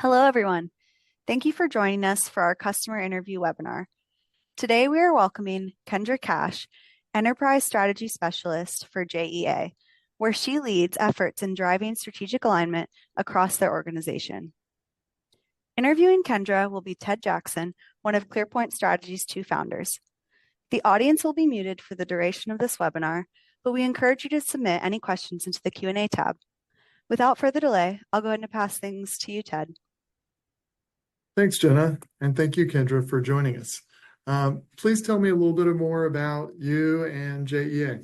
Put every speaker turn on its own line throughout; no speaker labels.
Hello, everyone. Thank you for joining us for our customer interview webinar. Today, we are welcoming Kendra Cash, Enterprise Strategy Specialist for JEA, where she leads efforts in driving strategic alignment across their organization. Interviewing Kendra will be Ted Jackson, one of ClearPoint Strategy's two founders. The audience will be muted for the duration of this webinar, but we encourage you to submit any questions into the Q&A tab. Without further delay, I'll go ahead and pass things to you, Ted.
Thanks, Jenna, and thank you, Kendra, for joining us. Please tell me a little bit more about you and JEA.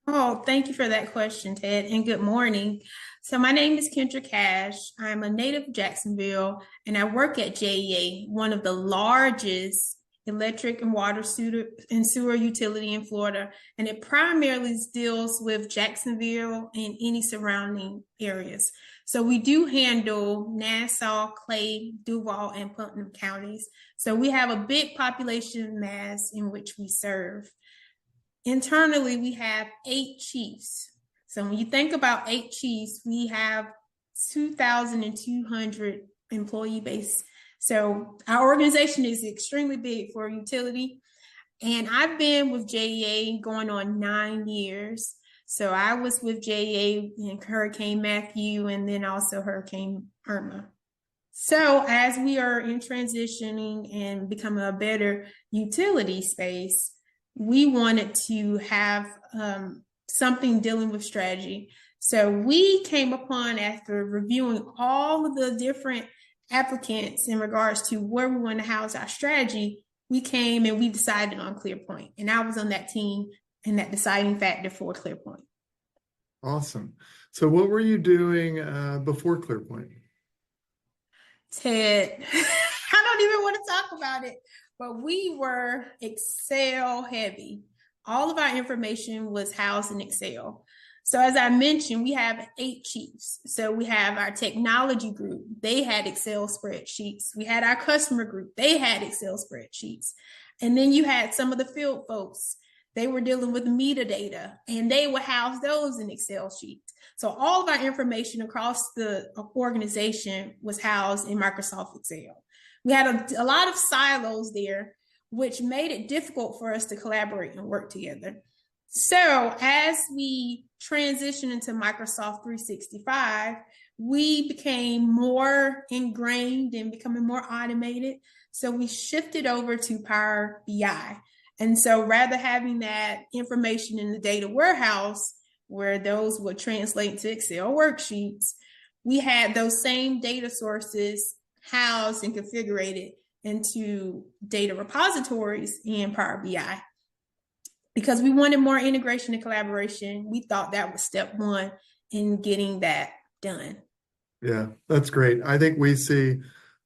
Oh, thank you for that question, Ted, and good morning. So my name is Kendra Cash. I'm a native of Jacksonville, and I work at JEA, one of the largest electric and water sewer utility in Florida, and it primarily deals with Jacksonville and any surrounding areas. So we do handle Nassau, Clay, Duval, and Putnam counties. So we have a big population mass in which we serve. Internally, we have 8 chiefs. So when you think about 8 chiefs, we have 2,200 employee base. So our organization is extremely big for a utility. And I've been with JEA going on 9 years. So I was with JEA in Hurricane Matthew and then also Hurricane Irma. So as we are in transitioning and becoming a better utility space, we wanted to have something dealing with strategy. So we came upon, after reviewing all of the different applicants in regards to where we want to house our strategy, we came and we decided on ClearPoint. And I was on that team and that deciding factor for ClearPoint.
Awesome. So what were you doing before ClearPoint?
Ted, I don't even want to talk about it, but we were Excel heavy. All of our information was housed in Excel. So as I mentioned, we have 8 chiefs. So we have our technology group. They had Excel spreadsheets. We had our customer group. They had Excel spreadsheets. And then you had some of the field folks. They were dealing with metadata, and they would house those in Excel sheets. So all of our information across the organization was housed in Microsoft Excel. We had a lot of silos there, which made it difficult for us to collaborate and work together. So as we transitioned into Microsoft 365, we became more ingrained and becoming more automated. So we shifted over to Power BI. And so rather having that information in the data warehouse where those would translate to Excel worksheets, we had those same data sources housed and configured into data repositories in Power BI. Because we wanted more integration and collaboration, we thought that was step one in getting that done.
Yeah, that's great. I think we see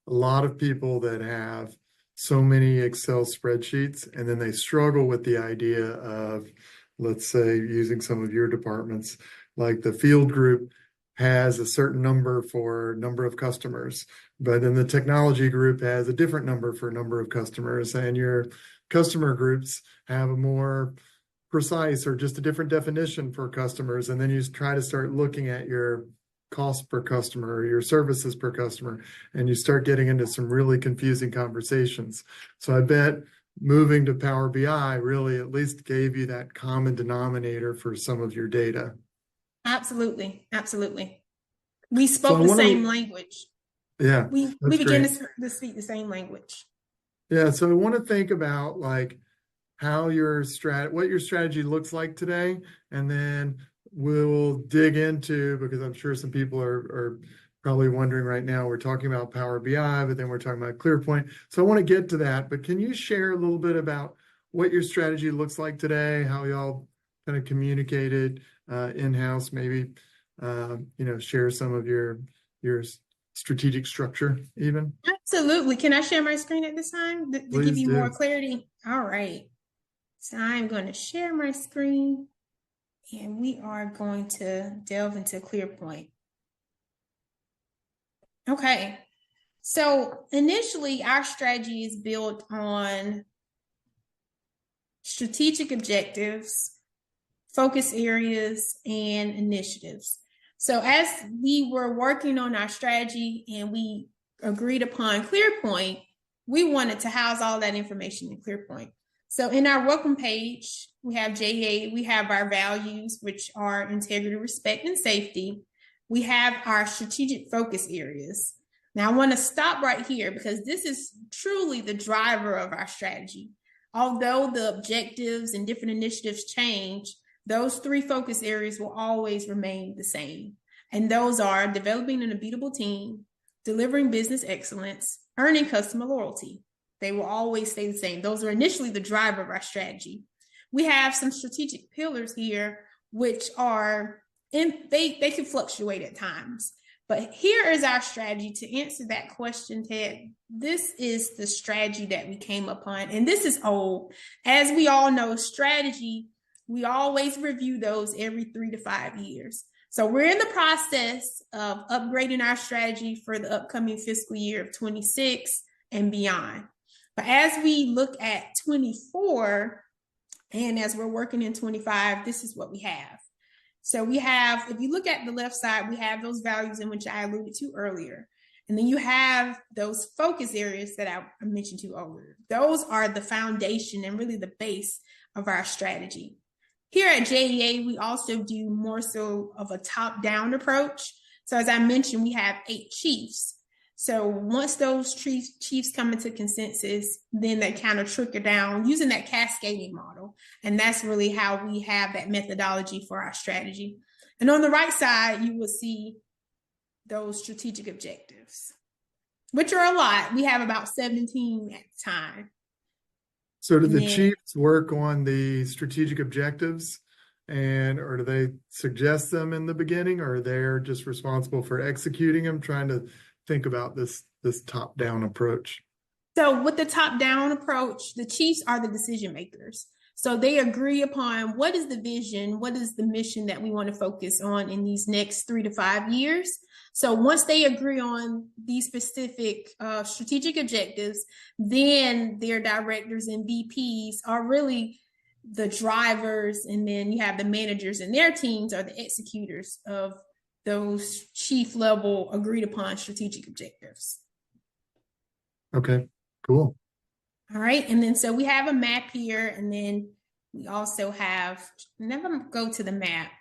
a lot of people that have so many Excel spreadsheets, and then they struggle with the idea of, let's say, using some of your departments, like the field group has a certain number for number of customers, but then the technology group has a different number for number of customers, and your customer groups have a more precise or just a different definition for customers. And then you try to start looking at your cost per customer or your services per customer, and you start getting into some really confusing conversations. So I bet moving to Power BI really at least gave you that common denominator for some of your data.
Absolutely. Absolutely. We spoke the same language.
Yeah.
We began to speak the same language.
Yeah. So I want to think about like how what your strategy looks like today, and then we'll dig into, because I'm sure some people are probably wondering right now, we're talking about Power BI, but then we're talking about ClearPoint. So I want to get to that, but can you share a little bit about what your strategy looks like today, how y'all kind of communicated in-house, maybe, share some of your strategic structure even?
Absolutely. Can I share my screen at this time to give you more clarity? All right. So I'm going to share my screen, and we are going to delve into ClearPoint. Okay. So initially, our strategy is built on strategic objectives, focus areas, and initiatives. So as we were working on our strategy and we agreed upon ClearPoint, we wanted to house all that information in ClearPoint. So in our welcome page, we have JEA, we have our values, which are integrity, respect, and safety. We have our strategic focus areas. Now I want to stop right here because this is truly the driver of our strategy. Although the objectives and different initiatives change, those 3 focus areas will always remain the same. And those are developing an unbeatable team, delivering business excellence, earning customer loyalty. They will always stay the same. Those are initially the driver of our strategy. We have some strategic pillars here, which are, they can fluctuate at times. But here is our strategy to answer that question, Ted. This is the strategy that we came upon, and this is old. As we all know, strategy, we always review those every 3 to 5 years. So we're in the process of upgrading our strategy for the upcoming fiscal year of 26 and beyond. But as we look at 24 and as we're working in 25, this is what we have. So we have, if you look at the left side, we have those values in which I alluded to earlier. And then you have those focus areas that I mentioned to earlier. Those are the foundation and really the base of our strategy. Here at JEA, we also do more so of a top-down approach. So as I mentioned, we have 8 chiefs. So once those chiefs come into consensus, then they kind of trickle down using that cascading model. And that's really how we have that methodology for our strategy. And on the right side, you will see those strategic objectives, which are a lot. We have about 17 at the time.
So do the chiefs work on the strategic objectives or do they suggest them in the beginning, or they're just responsible for executing them? Trying to think about this top-down approach.
So with the top-down approach, the chiefs are the decision makers. So they agree upon what is the vision, what is the mission that we want to focus on in these next 3 to 5 years. So once they agree on these specific strategic objectives, then their directors and VPs are really the drivers, and then you have the managers and their teams are the executors of those chief level agreed upon strategic objectives.
Okay, cool.
All right, and then so we have a map here, and then we also have, never go to the map.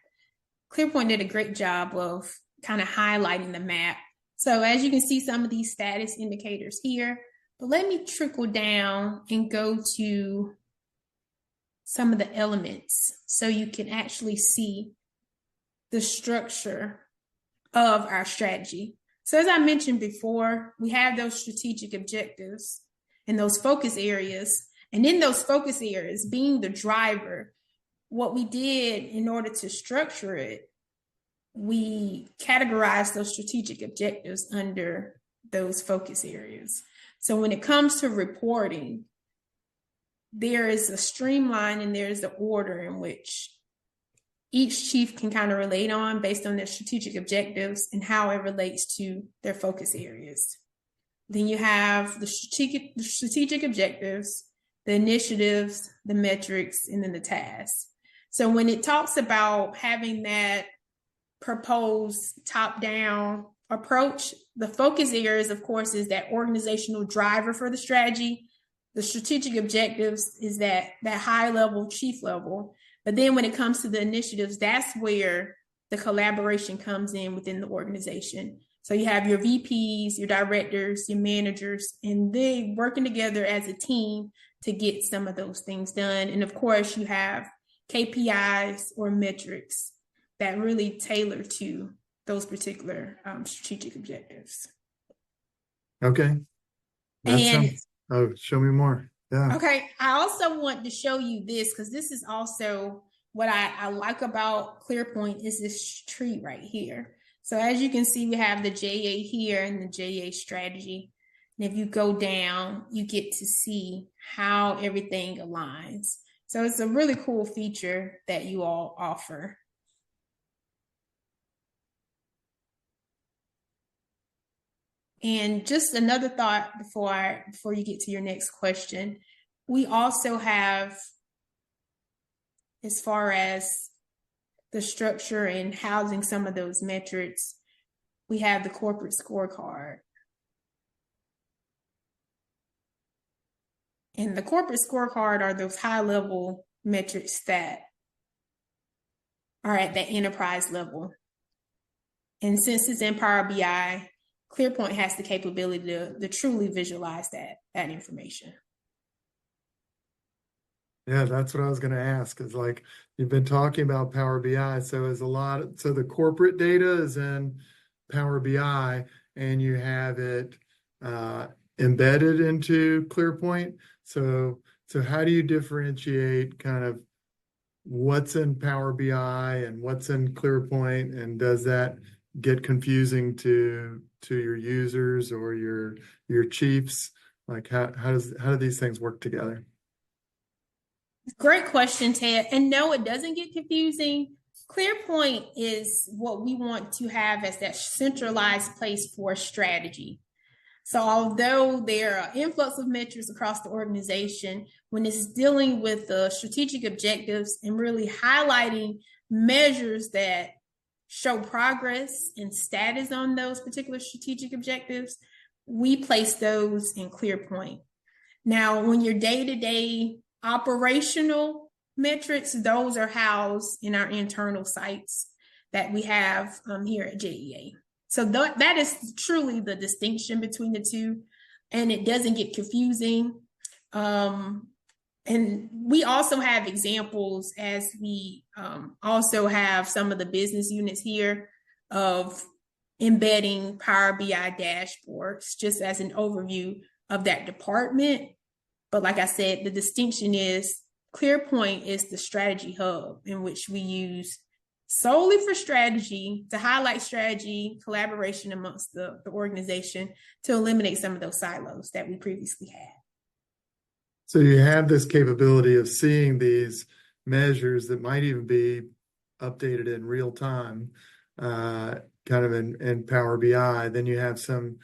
ClearPoint did a great job of kind of highlighting the map. So as you can see some of these status indicators here, but let me trickle down and go to some of the elements so you can actually see the structure of our strategy. So as I mentioned before, we have those strategic objectives and those focus areas. And in those focus areas, being the driver, what we did in order to structure it, we categorized those strategic objectives under those focus areas. So when it comes to reporting, there is a streamline and there's the order in which each chief can kind of relate on based on their strategic objectives and how it relates to their focus areas. Then you have the strategic objectives, the initiatives, the metrics, and then the tasks. So when it talks about having that proposed top-down approach, the focus areas, of course, is that organizational driver for the strategy. The strategic objectives is that high level, chief level. But then when it comes to the initiatives, that's where the collaboration comes in within the organization. So you have your VPs, your directors, your managers, and they working together as a team to get some of those things done. And of course, you have KPIs or metrics that really tailor to those particular strategic objectives.
Okay. Show me more. Yeah.
Okay. I also want to show you this because this is also what I like about ClearPoint is this tree right here. So as you can see, we have the JEA here and the JEA strategy. And if you go down, you get to see how everything aligns. So it's a really cool feature that you all offer. And just another thought before you get to your next question, we also have, as far as the structure and housing some of those metrics, we have the corporate scorecard. And the corporate scorecard are those high level metrics that are at that enterprise level. And since it's in Power BI, ClearPoint has the capability to truly visualize that information.
Yeah, that's what I was going to ask. Is like you've been talking about Power BI, so the corporate data is in Power BI, and you have it embedded into ClearPoint. So how do you differentiate kind of what's in Power BI and what's in ClearPoint, and does that get confusing to your users or your chiefs? Like how do these things work together?
Great question, Ted. And no, it doesn't get confusing. ClearPoint is what we want to have as that centralized place for strategy. So although there are influx of metrics across the organization, when it's dealing with the strategic objectives and really highlighting measures that show progress and status on those particular strategic objectives, we place those in ClearPoint. Now, when your day-to-day operational metrics, those are housed in our internal sites that we have here at JEA. So that is truly the distinction between the two, and it doesn't get confusing. And we also have examples, as we also have some of the business units here, of embedding Power BI dashboards just as an overview of that department. But like I said, the distinction is ClearPoint is the strategy hub in which we use solely for strategy, to highlight strategy, collaboration amongst the organization, to eliminate some of those silos that we previously had.
So you have this capability of seeing these measures that might even be updated in real time, kind of in Power BI. Then you have some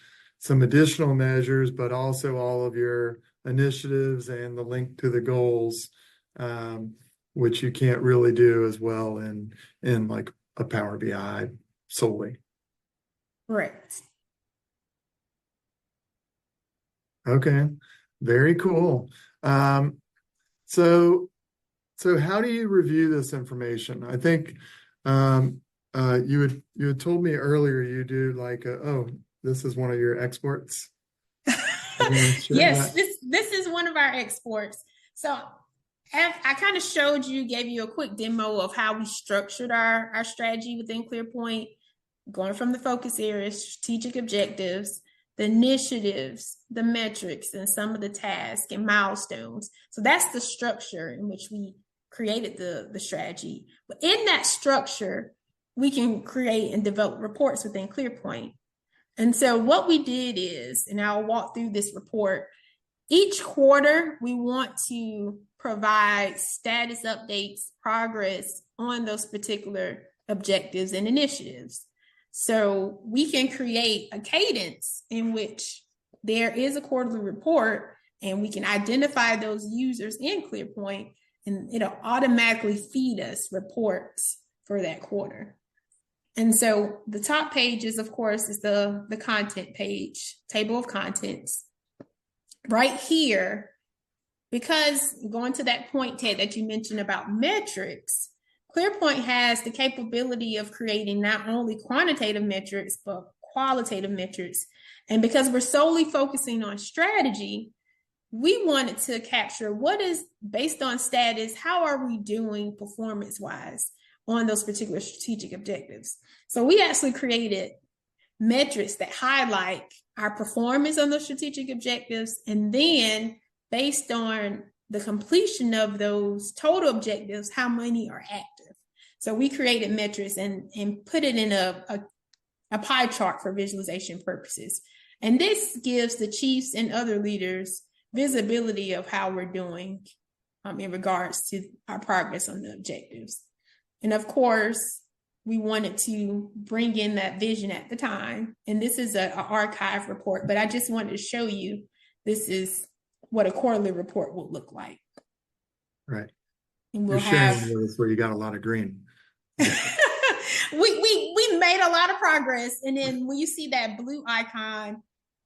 additional measures, but also all of your initiatives and the link to the goals, which you can't really do as well in like a Power BI solely.
Correct.
Okay, very cool. So how do you review this information? I think you had told me earlier you do like this is one of your exports.
Yes, this is one of our exports. So I kind of gave you a quick demo of how we structured our strategy within ClearPoint, going from the focus areas, strategic objectives, the initiatives, the metrics, and some of the tasks and milestones. So that's the structure in which we created the strategy. But in that structure, we can create and develop reports within ClearPoint. And so what we did is, and I'll walk through this report, each quarter, we want to provide status updates, progress on those particular objectives and initiatives. So we can create a cadence in which there is a quarterly report, and we can identify those users in ClearPoint, and it'll automatically feed us reports for that quarter. And so the top page is, of course, is the content page, table of contents. Right here, because going to that point, Ted, that you mentioned about metrics, ClearPoint has the capability of creating not only quantitative metrics, but qualitative metrics. And because we're solely focusing on strategy, we wanted to capture what is, based on status, how are we doing performance-wise on those particular strategic objectives. So we actually created metrics that highlight our performance on those strategic objectives, and then based on the completion of those total objectives, how many are active. So we created metrics and put it in a pie chart for visualization purposes. And this gives the chiefs and other leaders visibility of how we're doing in regards to our progress on the objectives. And of course, we wanted to bring in that vision at the time. And this is an archive report, but I just wanted to show you this is what a quarterly report will look like.
Right.
And we'll
You're sharing with us where you got a lot of green.
we made a lot of progress. And then when you see that blue icon,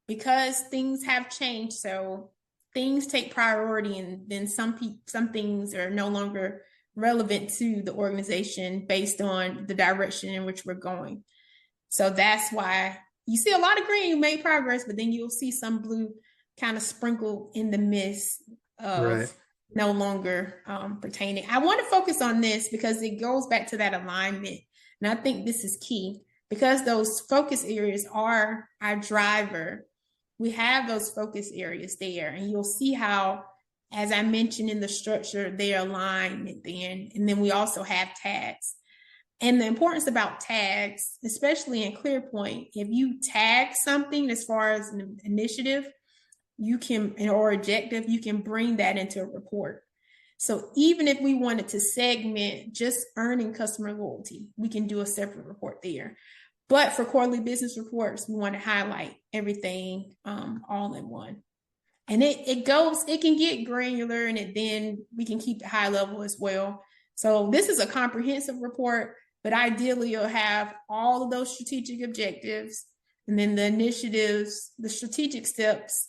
because things have changed, so things take priority, and then some things are no longer relevant to the organization based on the direction in which we're going. So that's why you see a lot of green, you made progress, but then you'll see some blue kind of sprinkled in the midst of no longer pertaining. I want to focus on this because it goes back to that alignment. And I think this is key because those focus areas are our driver. We have those focus areas there, and you'll see how, as I mentioned in the structure, they're aligned then. And then we also have tags. And the importance about tags, especially in ClearPoint, if you tag something as far as an initiative, you can, or objective, you can bring that into a report. So even if we wanted to segment just earning customer loyalty, we can do a separate report there. But for quarterly business reports, we want to highlight everything all in one. And it can get granular, and then we can keep it high level as well. So this is a comprehensive report, but ideally you'll have all of those strategic objectives, and then the initiatives, the strategic steps,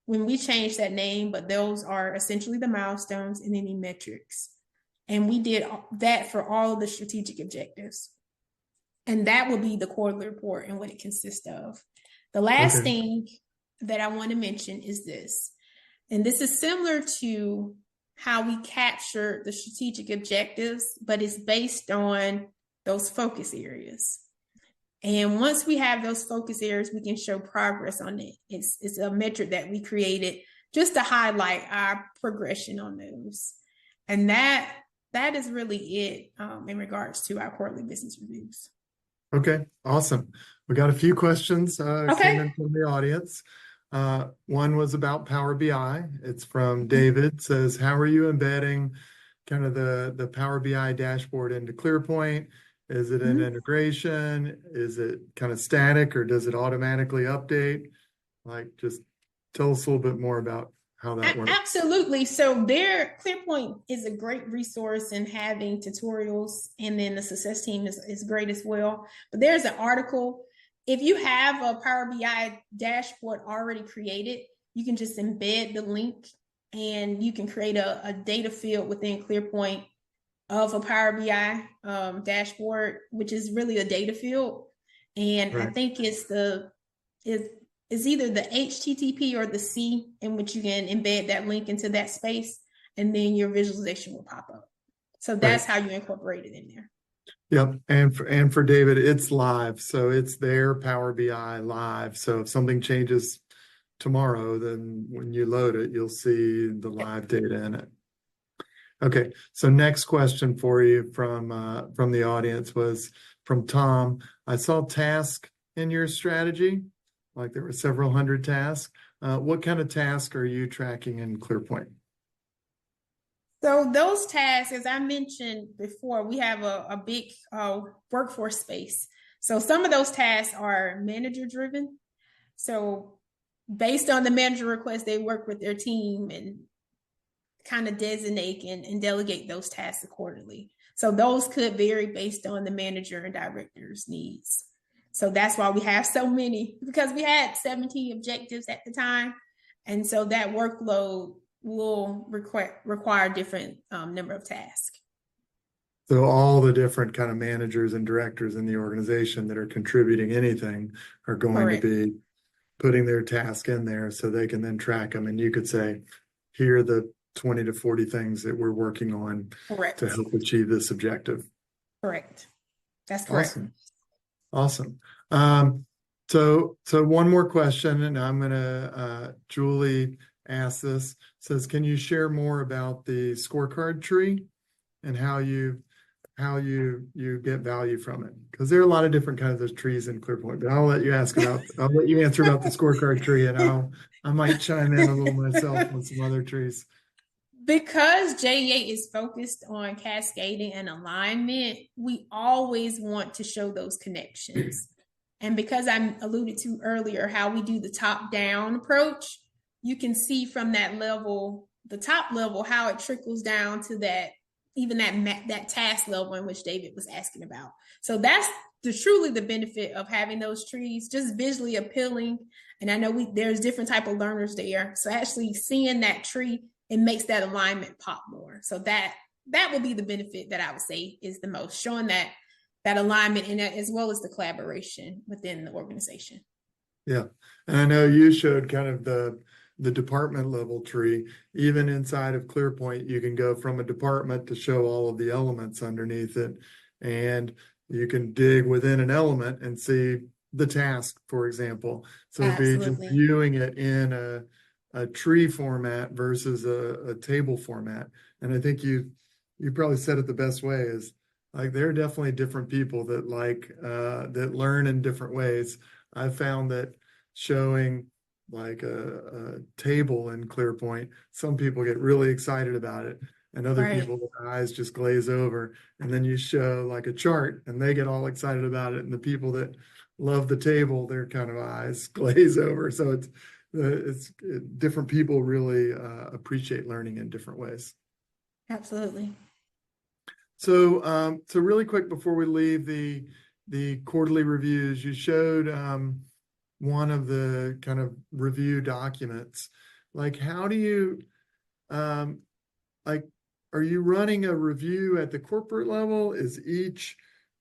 when we change that name, but those are essentially the milestones and any metrics. And we did that for all of the strategic objectives. And that will be the quarterly report and what it consists of. The last thing that I want to mention is this, and this is similar to how we capture the strategic objectives, but it's based on those focus areas. And once we have those focus areas, we can show progress on it. It's a metric that we created just to highlight our progression on those. And that is really it in regards to our quarterly business reviews.
Okay, awesome. We got a few questions came in from the audience. One was about Power BI. It's from David. Says, how are you embedding kind of the Power BI dashboard into ClearPoint? Is it an integration? Is it kind of static, or does it automatically update? Like, just tell us a little bit more about how that works.
Absolutely. So ClearPoint is a great resource in having tutorials, and then the success team is great as well. But there's an article. If you have a Power BI dashboard already created, you can just embed the link, and you can create a data field within ClearPoint of a Power BI dashboard, which is really a data field. And I think it's either the HTTP or the C, in which you can embed that link into that space, and then your visualization will pop up. So that's how you incorporate it in there.
Yep. And for David, it's live. So it's their Power BI live. So if something changes tomorrow, then when you load it, you'll see the live data in it. Okay, so next question for you from the audience was from Tom. I saw task in your strategy, like there were several hundred tasks. What kind of task are you tracking in ClearPoint?
So those tasks, as I mentioned before, we have a big workforce space. So some of those tasks are manager driven. So based on the manager request, they work with their team and kind of designate and delegate those tasks accordingly. So those could vary based on the manager and director's needs. So that's why we have so many, because we had 17 objectives at the time. And so that workload will require different number of tasks.
So all the different kind of managers and directors in the organization that are contributing anything are going to be putting their task in there so they can then track them. And you could say, here are the 20 to 40 things that we're working on to help achieve this objective.
Correct. That's correct.
Awesome. So one more question, and I'm going to, Julie asked this, says, can you share more about the scorecard tree and how you get value from it? Because there are a lot of different kinds of trees in ClearPoint, but I'll let you answer about the scorecard tree, and I might chime in a little myself on some other trees.
Because JEA is focused on cascading and alignment, we always want to show those connections. And because I alluded to earlier how we do the top-down approach, you can see from that level, the top level, how it trickles down to that, even that task level in which David was asking about. So that's truly the benefit of having those trees, just visually appealing. And I know there's different type of learners there. So actually seeing that tree, it makes that alignment pop more. So that would be the benefit that I would say is the most, showing that alignment and as well as the collaboration within the organization.
Yeah. And I know you showed kind of the department level tree. Even inside of ClearPoint, you can go from a department to show all of the elements underneath it. And you can dig within an element and see the task, for example. So it'd be just viewing it in a tree format versus a table format. And I think you probably said it the best way is, like, there are definitely different people that that learn in different ways. I found that showing like a table in ClearPoint, some people get really excited about it, and other people, their eyes just glaze over. And then you show like a chart, and they get all excited about it. And the people that love the table, their kind of eyes glaze over. So it's different people really appreciate learning in different ways.
Absolutely.
So really quick before we leave the quarterly reviews, you showed one of the kind of review documents. Like, how do you are you running a review at the corporate level? Is each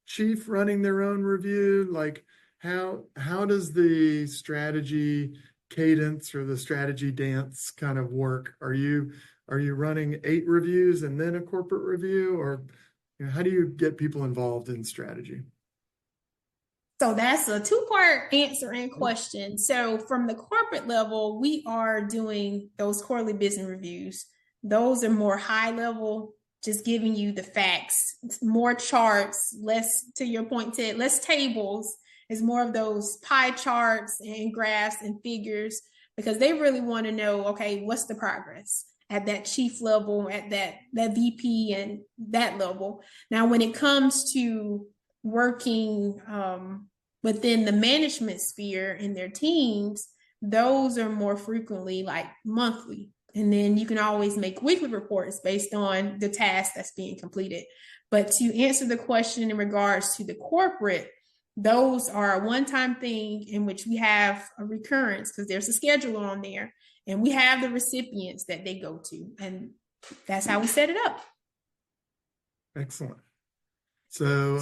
chief running their own review? Like, how does the strategy cadence or the strategy dance kind of work? Are you running 8 reviews and then a corporate review, or how do you get people involved in strategy?
So that's a 2-part answer and question. So from the corporate level, we are doing those quarterly business reviews. Those are more high level, just giving you the facts, more charts, less, to your point, Ted, less tables. It's more of those pie charts and graphs and figures, because they really want to know, okay, what's the progress at that chief level, at that VP and that level. Now, when it comes to working within the management sphere in their teams, those are more frequently like monthly. And then you can always make weekly reports based on the task that's being completed. But to answer the question in regards to the corporate, those are a one-time thing in which we have a recurrence, because there's a schedule on there, and we have the recipients that they go to, and that's how we set it up.
Excellent. So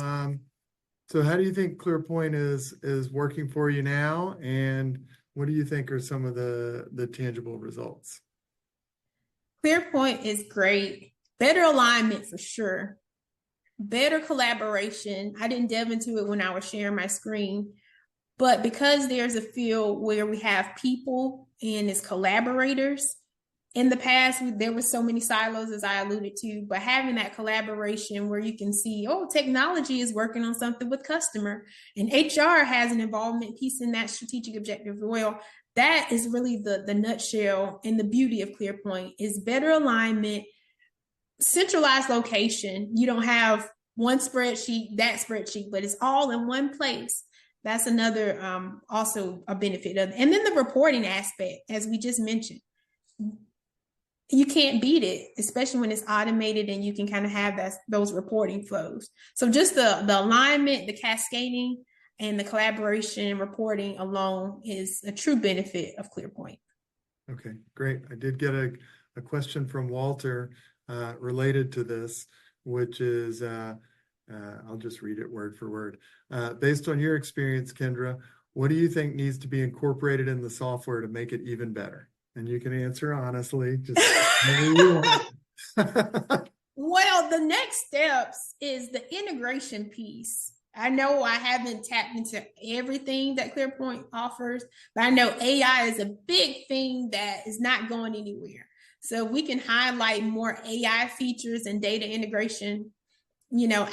how do you think ClearPoint is working for you now, and what do you think are some of the tangible results?
ClearPoint is great. Better alignment for sure. Better collaboration. I didn't delve into it when I was sharing my screen, but because there's a field where we have people and it's collaborators, in the past, there were so many silos, as I alluded to, but having that collaboration where you can see, oh, technology is working on something with customer, and HR has an involvement piece in that strategic objective. Well, that is really the nutshell and the beauty of ClearPoint is better alignment, centralized location. You don't have one spreadsheet, that spreadsheet, but it's all in one place. That's another also a benefit of it. And then the reporting aspect, as we just mentioned. You can't beat it, especially when it's automated and you can kind of have those reporting flows. So just the alignment, the cascading, and the collaboration and reporting alone is a true benefit of ClearPoint.
Okay, great. I did get a question from Walter related to this, which is, I'll just read it word for word. Based on your experience, Kendra, what do you think needs to be incorporated in the software to make it even better? And you can answer honestly. Just
Well, the next steps is the integration piece. I know I haven't tapped into everything that ClearPoint offers, but I know AI is a big thing that is not going anywhere. So we can highlight more AI features and data integration,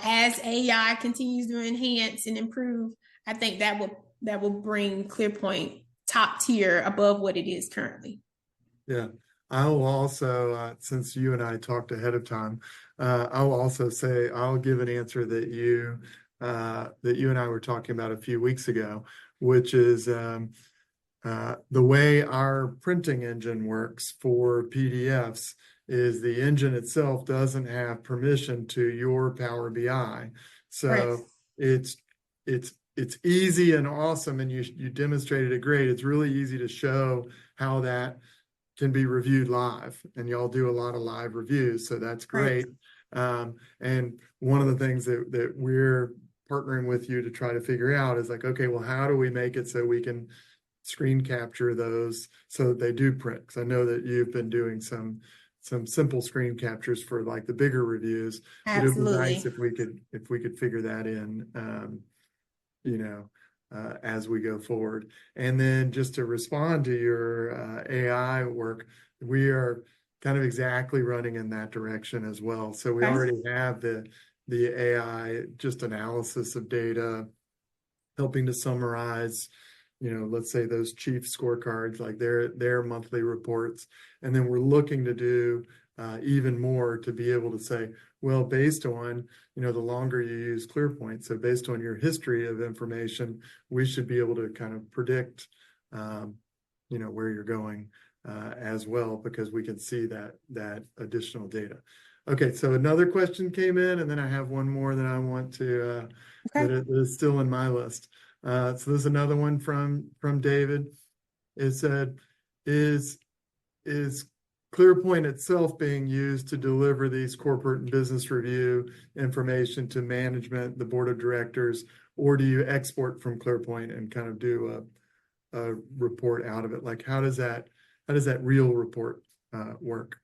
as AI continues to enhance and improve. I think that will bring ClearPoint top tier above what it is currently.
Yeah, I will also, since you and I talked ahead of time, I'll also say I'll give an answer that you and I were talking about a few weeks ago, which is the way our printing engine works for PDFs is the engine itself doesn't have permission to your Power BI. So it's it's easy and awesome, and you demonstrated it great. It's really easy to show how that can be reviewed live, and y'all do a lot of live reviews, so that's great. And one of the things that we're partnering with you to try to figure out is like, okay, well, how do we make it so we can screen capture those so that they do print? Because I know that you've been doing some simple screen captures for like the bigger reviews. But it would be nice if we could figure that in, as we go forward. And then just to respond to your AI work, we are kind of exactly running in that direction as well. So we already have the AI just analysis of data, helping to summarize, let's say those chief scorecards, like their monthly reports. And then we're looking to do even more to be able to say, well, based on, the longer you use ClearPoint, so based on your history of information, we should be able to kind of predict, where you're going as well, because we can see that additional data. Okay, so another question came in, and then I have one more that I want to, that is still in my list. So there's another one from David. It said, is ClearPoint itself being used to deliver these corporate and business review information to management, the board of directors, or do you export from ClearPoint and kind of do a report out of it? Like, how does that real report work?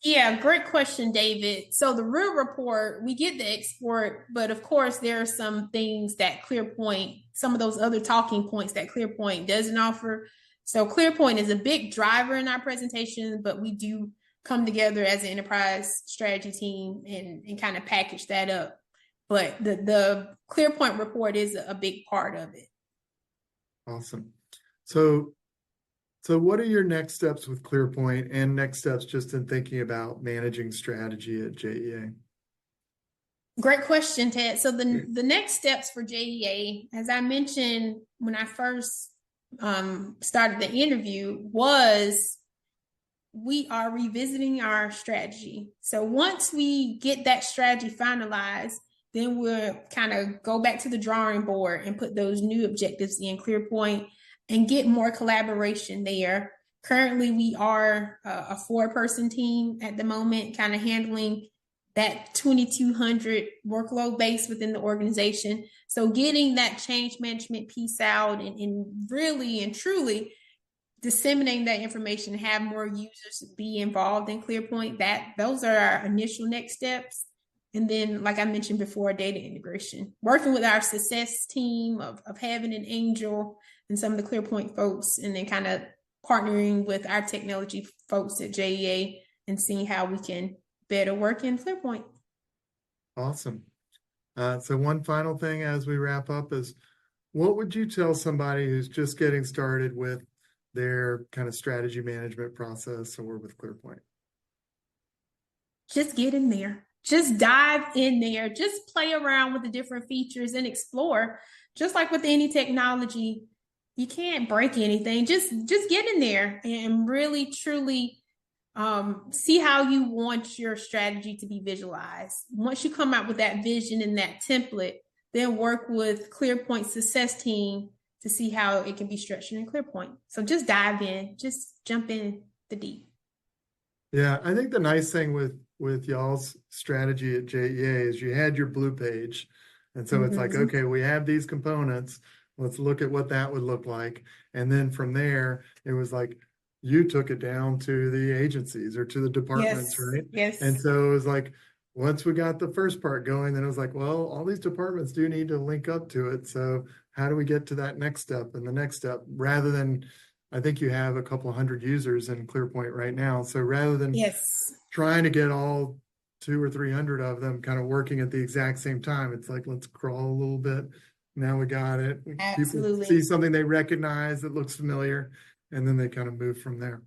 Yeah, great question, David. So the real report, we get the export, but of course there are some things that ClearPoint, some of those other talking points that ClearPoint doesn't offer. So ClearPoint is a big driver in our presentation, but we do come together as an enterprise strategy team and kind of package that up. But the ClearPoint report is a big part of it.
Awesome. So what are your next steps with ClearPoint and next steps just in thinking about managing strategy at JEA?
Great question, Ted. So the next steps for JEA, as I mentioned when I first started the interview, was we are revisiting our strategy. So once we get that strategy finalized, then we'll kind of go back to the drawing board and put those new objectives in ClearPoint and get more collaboration there. Currently, we are a 4-person team at the moment, kind of handling that 2,200 workload base within the organization. So getting that change management piece out and really and truly disseminating that information, have more users be involved in ClearPoint, those are our initial next steps. And then, like I mentioned before, data integration, working with our success team of Heaven and Angel and some of the ClearPoint folks, and then kind of partnering with our technology folks at JEA and seeing how we can better work in ClearPoint.
Awesome. So one final thing as we wrap up is, what would you tell somebody who's just getting started with their kind of strategy management process or with ClearPoint?
Just get in there. Just dive in there. Just play around with the different features and explore. Just like with any technology, you can't break anything. Just get in there and really, truly see how you want your strategy to be visualized. Once you come out with that vision and that template, then work with ClearPoint success team to see how it can be structured in ClearPoint. So just dive in, just jump in the deep.
Yeah, I think the nice thing with y'all's strategy at JEA is you had your blue page. And so it's like, okay, we have these components. Let's look at what that would look like. And then from there, it was like, you took it down to the agencies or to the departments, right?
Yes.
And so it was like, once we got the first part going, then it was like, well, all these departments do need to link up to it. So how do we get to that next step and the next step, rather than, I think you have a couple hundred users in ClearPoint right now. So rather than trying to get all 200 or 300 of them kind of working at the exact same time, it's like, let's crawl a little bit. Now we got it.
Absolutely.
People see something they recognize that looks familiar, and then they kind of move from there.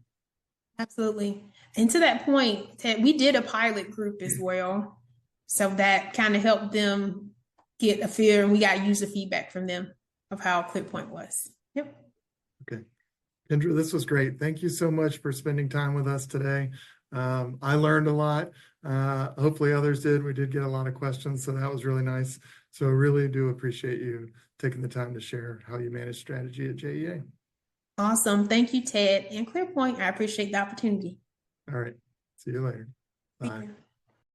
Absolutely. And to that point, Ted, we did a pilot group as well. So that kind of helped them get a feel, and we got user feedback from them of how ClearPoint was. Yep.
Okay. Kendra, this was great. Thank you so much for spending time with us today. I learned a lot. Hopefully others did. We did get a lot of questions, so that was really nice. So I really do appreciate you taking the time to share how you manage strategy at JEA.
Awesome. Thank you, Ted. And ClearPoint, I appreciate the opportunity.
All right. See you later.
See
Bye.
you.